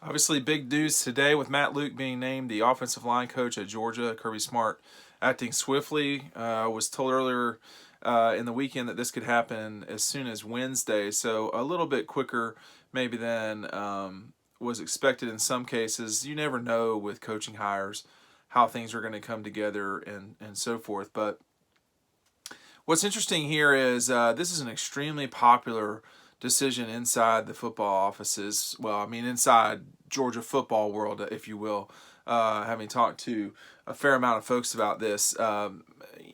Obviously, big news today with Matt Luke being named the offensive line coach at Georgia. Kirby Smart acting swiftly. Was told earlier in the weekend that this could happen as soon as Wednesday, so a little bit quicker maybe than was expected in some cases. You never know with coaching hires how things are going to come together and so forth. But what's interesting here is this is an extremely popular decision inside the football offices. Well, I mean, inside Georgia football world, if you will. Having talked to a fair amount of folks about this,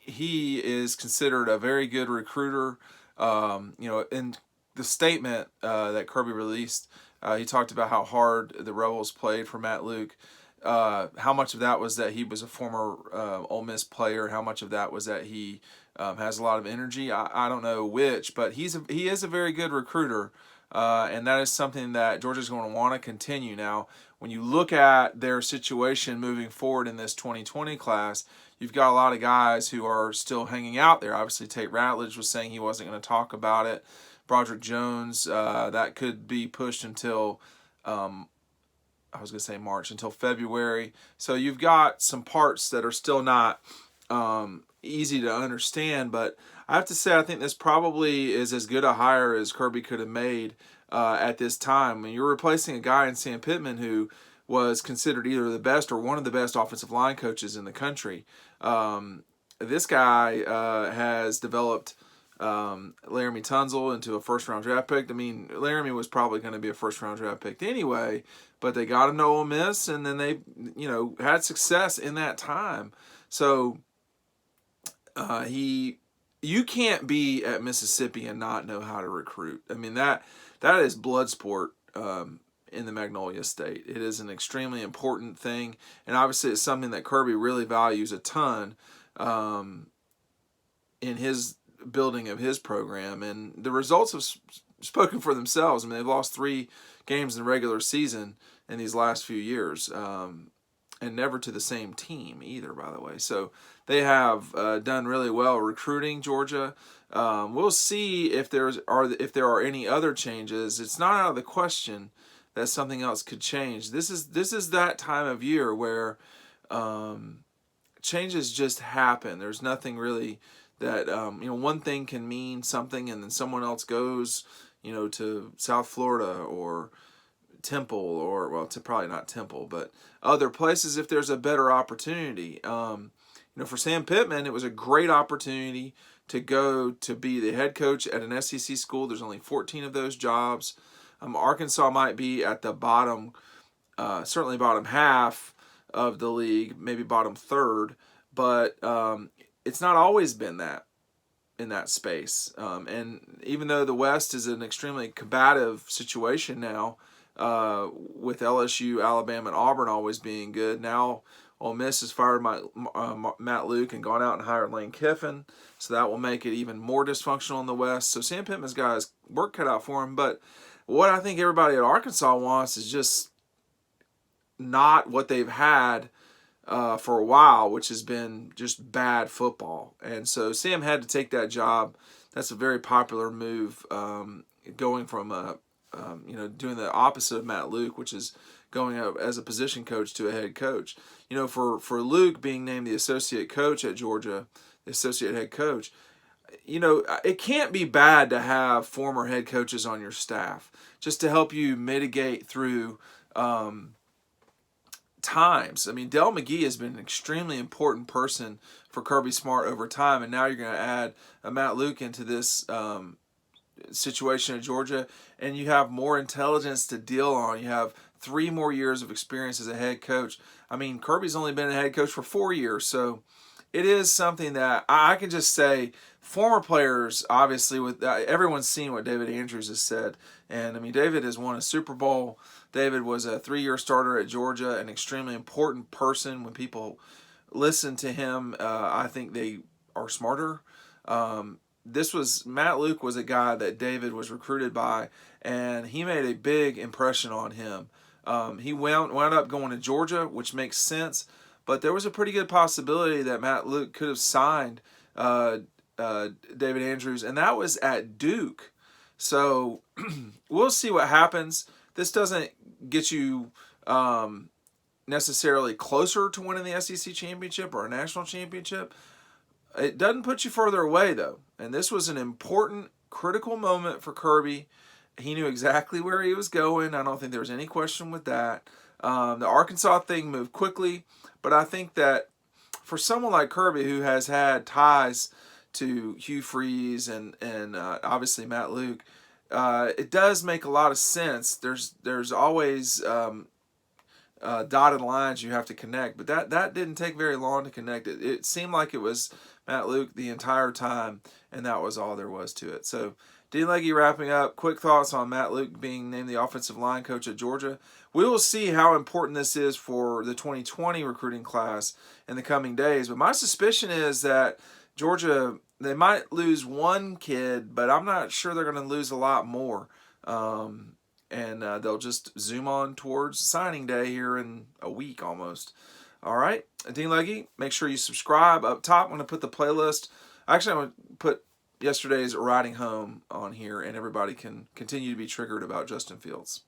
he is considered a very good recruiter. In the statement that Kirby released, he talked about how hard the Rebels played for Matt Luke. How much of that was that he was a former Ole Miss player? How much of that was that he has a lot of energy? I don't know which, but he is a very good recruiter, and that is something that Georgia's going to want to continue. Now, when you look at their situation moving forward in this 2020 class, you've got a lot of guys who are still hanging out there. Obviously, Tate Ratledge was saying he wasn't going to talk about it. Broderick Jones, that could be pushed until I was going to say March, until February. So you've got some parts that are still not easy to understand, but I have to say I think this probably is as good a hire as Kirby could have made at this time. I mean, you're replacing a guy in Sam Pittman who was considered either the best or one of the best offensive line coaches in the country. This guy has developed Laramie Tunzel into a first-round draft pick. I mean, Laramie was probably going to be a first-round draft pick anyway, but they got him to Ole Miss, and then they, had success in that time. So you can't be at Mississippi and not know how to recruit. I mean, that is blood sport in the Magnolia State. It is an extremely important thing, and obviously it's something that Kirby really values a ton in his building of his program, and the results have spoken for themselves. I mean, they've lost 3 games in the regular season in these last few years, and never to the same team either, by the way. So they have done really well recruiting Georgia. We'll see if there are any other changes. It's not out of the question that something else could change. This is that time of year where changes just happen. There's nothing really that one thing can mean something, and then someone else goes, to South Florida or Temple, or probably not Temple, but other places if there's a better opportunity. For Sam Pittman, it was a great opportunity to go to be the head coach at an SEC school. There's only 14 of those jobs. Arkansas might be at the bottom, certainly bottom half of the league, maybe bottom third, but it's not always been that in that space. And even though the West is an extremely combative situation now, with LSU, Alabama, and Auburn always being good, now Ole Miss has fired Matt Luke and gone out and hired Lane Kiffin, so that will make it even more dysfunctional in the West. So Sam Pittman's got his work cut out for him, but what I think everybody at Arkansas wants is just not what they've had for a while, which has been just bad football. And so Sam had to take that job. That's a very popular move, going from doing the opposite of Matt Luke, which is going up as a position coach to a head coach. For Luke being named the associate coach at Georgia, the associate head coach, it can't be bad to have former head coaches on your staff just to help you mitigate through times. I mean, Dell McGee has been an extremely important person for Kirby Smart over time, and now you're going to add a Matt Luke into this situation in Georgia, and you have more intelligence to deal on. You have 3 more years of experience as a head coach. I mean, Kirby's only been a head coach for 4 years, so it is something that I can just say. Former players, obviously, with everyone's seen what David Andrews has said, and I mean, David has won a Super Bowl. David was a 3-year starter at Georgia, an extremely important person. When people listen to him, I think they are smarter. Matt Luke was a guy that David was recruited by, and he made a big impression on him. He wound up going to Georgia, which makes sense, but there was a pretty good possibility that Matt Luke could have signed David Andrews, and that was at Duke. So we'll see what happens. This doesn't get you necessarily closer to winning the SEC championship or a national championship. It doesn't put you further away, though. And this was an important, critical moment for Kirby. He knew exactly where he was going. I don't think there was any question with that. The Arkansas thing moved quickly, but I think that for someone like Kirby, who has had ties to Hugh Freeze and obviously Matt Luke, it does make a lot of sense. There's always dotted lines you have to connect, but that didn't take very long to connect. It seemed like it was Matt Luke the entire time, and that was all there was to it. So, Dean Legge wrapping up. Quick thoughts on Matt Luke being named the offensive line coach at Georgia. We will see how important this is for the 2020 recruiting class in the coming days, but my suspicion is that Georgia, they might lose one kid, but I'm not sure they're going to lose a lot more. And they'll just zoom on towards signing day here in a week almost. All right, Dean Legge, make sure you subscribe. Up top, I'm going to put the playlist. Actually, I'm going to put yesterday's Riding Home on here, and everybody can continue to be triggered about Justin Fields.